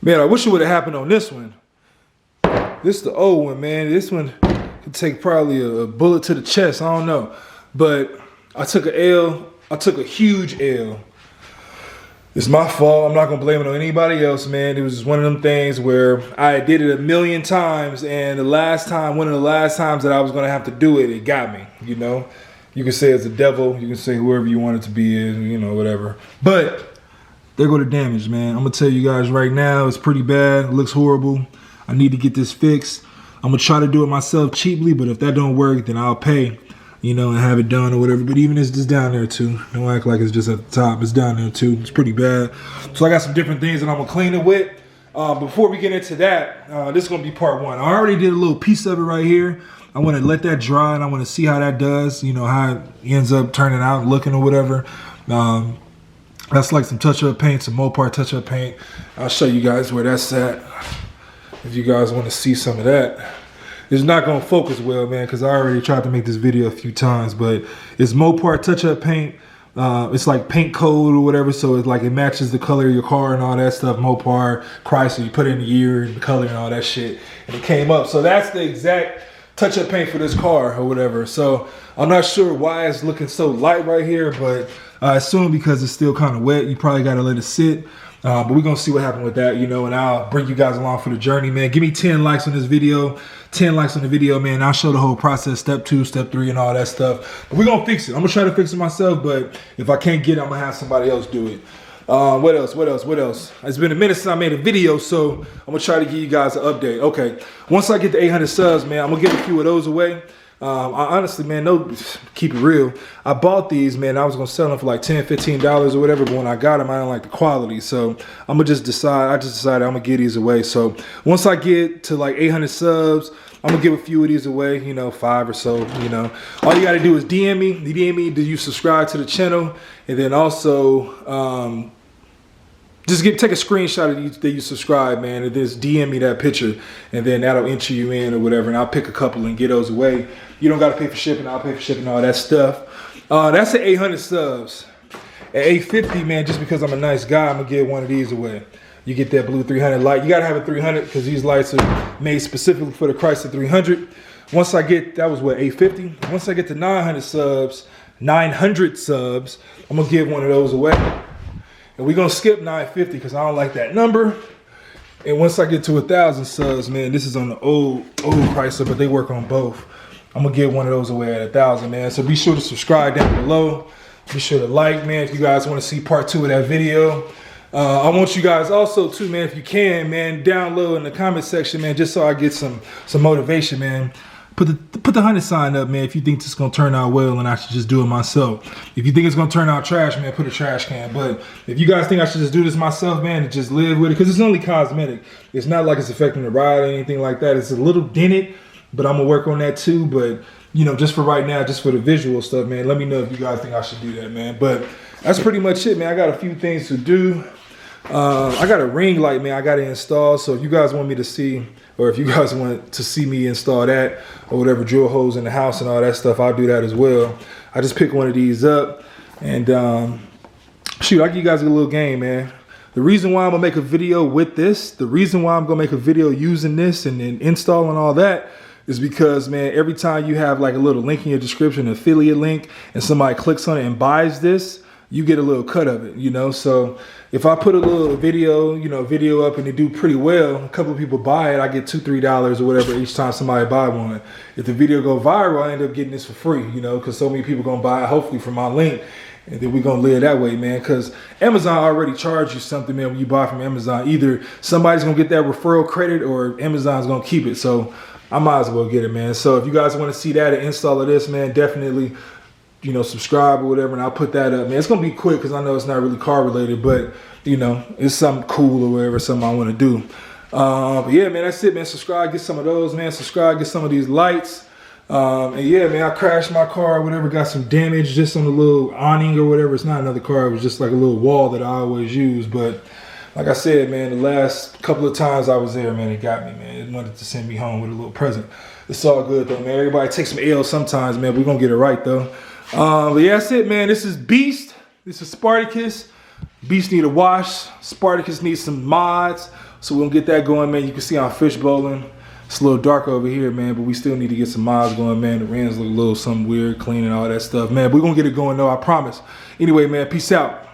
Man, I wish it would have happened on this one. This is the old one, man. This one could take probably a bullet to the chest. I don't know. But I took an L. I took a huge L. It's my fault. I'm not going to blame it on anybody else, man. It was just one of them things where I did it a million times. And the last time, one of the last times that I was going to have to do it, it got me, you know. You can say it's the devil. You can say whoever you want it to be, you know, whatever. But there go the damage, man. I'm going to tell you guys right now, it's pretty bad. It looks horrible. I need to get this fixed. I'm going to try to do it myself cheaply, but if that don't work, then I'll pay, you know, and have it done or whatever. But even it's just down there too. Don't act like it's just at the top. It's down there too. It's pretty bad. So I got some different things that I'm going to clean it with. Before we get into that, this is going to be part one. I already did a little piece of it right here. I want to let that dry and I want to see how that does, you know, how it ends up turning out, looking or whatever. That's like some touch-up paint, some MOPAR touch-up paint. I'll show you guys where that's at if you guys want to see some of that. It's not going to focus well, man, because I already tried to make this video a few times, but it's MOPAR touch-up paint. It's like paint code or whatever, so it's like it matches the color of your car and all that stuff. MOPAR, Chrysler, you put in the year and the color and all that shit, and it came up. So that's the exact touch-up paint for this car or whatever. So I'm not sure why it's looking so light right here, but I assume because it's still kind of wet, you probably got to let it sit. But we're going to see what happened with that, you know, and I'll bring you guys along for the journey, man. Give me 10 likes on this video. 10 likes on the video, man. I'll show the whole process, step 2, step 3, and all that stuff. But we're going to fix it. I'm going to try to fix it myself, but if I can't get it, I'm going to have somebody else do it. What else? It's been a minute since I made a video, so I'm going to try to give you guys an update. Okay, once I get to 800 subs, man, I'm going to give a few of those away. I honestly, man, no, keep it real. I bought these, man. I was going to sell them for like $10, $15 or whatever, but when I got them, I didn't like the quality. So I'm going to just decide, I just decided I'm going to give these away. So once I get to like 800 subs, I'm going to give a few of these away, you know, 5 or so, you know. All you got to do is DM me, do you subscribe to the channel? And then also, just take a screenshot that you subscribe, man, and just DM me that picture, and then that'll enter you in or whatever, and I'll pick a couple and get those away. You don't got to pay for shipping. I'll pay for shipping, all that stuff. That's at 800 subs. At 850, man, just because I'm a nice guy, I'm going to give one of these away. You get that blue 300 light. You got to have a 300 because these lights are made specifically for the Chrysler 300. Once I get, that was what, 850? Once I get to 900 subs, I'm going to give one of those away. And we're going to skip 950 because I don't like that number. And once I get to 1,000 subs, man, this is on the old Chrysler, but they work on both. I'm going to give one of those away at 1,000, man. So be sure to subscribe down below. Be sure to like, man, if you guys want to see part 2 of that video. I want you guys also, too, man, if you can, man, download in the comment section, man, just so I get some motivation, man. Put the 100 sign up, man, if you think this is going to turn out well and I should just do it myself. If you think it's going to turn out trash, man, put a trash can. But if you guys think I should just do this myself, man, and just live with it, because it's only cosmetic. It's not like it's affecting the ride or anything like that. It's a little dented, but I'm going to work on that too. But, you know, just for right now, just for the visual stuff, man, let me know if you guys think I should do that, man. But that's pretty much it, man. I got a few things to do. I got a ring light, man, I got to install. So if you guys want me to see, or if you guys want to see me install that or whatever, drill holes in the house and all that stuff, I'll do that as well. I just pick one of these up and shoot, I'll give you guys a little game, man. The reason why I'm gonna make a video with this, the reason why I'm gonna make a video using this and installing all that is because, man, every time you have like a little link in your description, an affiliate link, and somebody clicks on it and buys this, you get a little cut of it, you know? So if I put a little video, you know, video up and they do pretty well, a couple of people buy it, I get $2, $3 or whatever each time somebody buy one. If the video go viral, I end up getting this for free, you know, because so many people gonna buy it, hopefully from my link. And then we're gonna live that way, man, because Amazon already charge you something, man, when you buy from Amazon. Either somebody's gonna get that referral credit or Amazon's gonna keep it. So I might as well get it, man. So if you guys want to see that and install of this, man, definitely, you know, subscribe or whatever, and I'll put that up, man. It's gonna be quick because I know it's not really car related, but you know, it's something cool or whatever, something I want to do. But yeah, man, that's it, man. Subscribe, get some of those, man. Subscribe, get some of these lights. And yeah, man, I crashed my car or whatever, got some damage just on the little awning or whatever. It's not another car, it was just like a little wall that I always use. But like I said, man, the last couple of times I was there, man, it got me, man. It wanted to send me home with a little present. It's all good though, man. Everybody takes some L's sometimes, man. We're gonna get it right though. But yeah, that's it, man. This is Beast. This is Spartacus. Beast need a wash. Spartacus needs some mods. So we're gonna get that going, man. You can see I'm fishbowling. It's a little dark over here, man, but we still need to get some mods going, man. The rims look a little something weird, clean and all that stuff, man. We're gonna get it going though, I promise. Anyway, man, peace out.